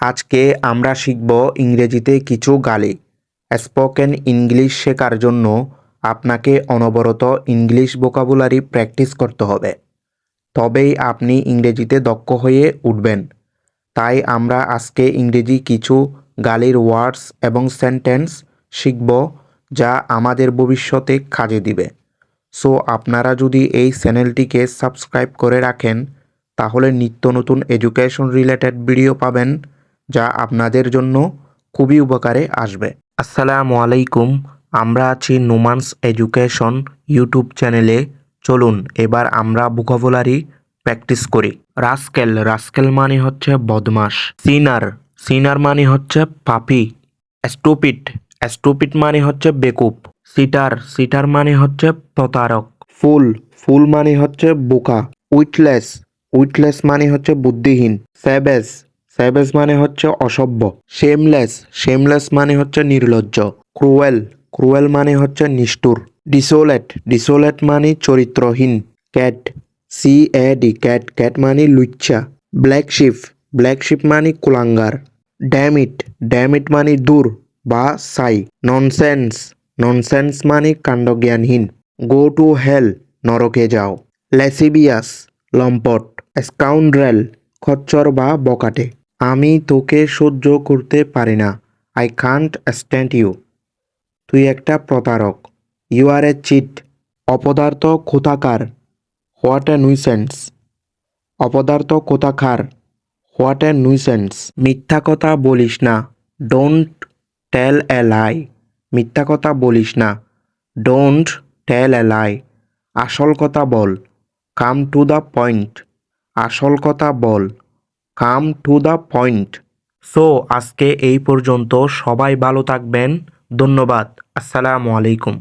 আজকে আমরা শিখব ইংরেজিতে কিছু গালি। স্পোকেন ইংলিশ শেখার জন্য আপনাকে অনবরত ইংলিশ ভোকাবুলারি প্র্যাকটিস করতে হবে। তবেই আপনি ইংরেজিতে দক্ষ হয়ে উঠবেন। তাই আমরা আজকে ইংরেজি কিছু গালির ওয়ার্ডস এবং সেন্টেন্স শিখব, যা আমাদের ভবিষ্যতে কাজে দিবে। সো আপনারা যদি এই চ্যানেলটিকে সাবস্ক্রাইব করে রাখেন, তাহলে নিত্য নতুন এডুকেশন রিলেটেড ভিডিও পাবেন, যা আপনাদের জন্য খুবই উপকারে আসবে। আসসালামু আলাইকুম, আমরা আছি নোমান্স এডুকেশন ইউটিউব চ্যানেলে। চলুন এবার আমরা ভোকাবুলারি প্র্যাকটিস করি। রাস্কেল, রাস্কেল মানে হচ্ছে বদমাস। সিনার, সিনার মানে হচ্ছে পাপি। স্টুপিড, স্টুপিড মানে হচ্ছে বেকুব। সিটার, সিটার মানে হচ্ছে প্রতারক। ফুল, ফুল মানে হচ্ছে বোকা। উইটলেস, উইটলেস মানে হচ্ছে বুদ্ধিহীন। স্যাভেজ, স্যাভেজ মানে হচ্ছে অসভ্য। শেমলেস, শেমলেস মানে হচ্ছে নির্লজ্জ। ক্রুয়েল, ক্রুয়েল মানে হচ্ছে নিষ্ঠুর। ডিসোলেট, ডিসোলেট মানে চরিত্রহীন। ক্যাট, CAD, ক্যাট, ক্যাট মানে লুচ্চা। ব্ল্যাক শিপ, ব্ল্যাক শিপ মানে কুলাঙ্গার। ড্যামিট, ড্যামিট মানে দূর বা সাই। ননসেন্স, ননসেন্স মানে কাণ্ডজ্ঞানহীন। গো টু হেল, নরকে যাও। লেসিবিয়াস, লম্পট। স্কাউন্ড্রেল, খচ্চর বা বকাটে। আমি তোকে সহ্য করতে পারি না, আই কান্ট স্ট্যান্ড ইউ। তুই একটা প্রতারক, ইউ আর এ চিট। অপদার্থ কোথাকার, হোয়াট এ নুইসেন্স। অপদার্থ কোথাকার, হোয়াট এ নুইসেন্স। মিথ্যা কথা বলিস না, ডোন্ট টেল এ লাই। মিথ্যা কথা বলিস না, ডোন্ট টেল এ লাই। আসল কথা বল, কাম টু দ্য পয়েন্ট। আসল কথা বল, come to the point. So আজকে এই পর্যন্ত। সবাই ভালো থাকবেন। ধন্যবাদ। আসসালামু আলাইকুম।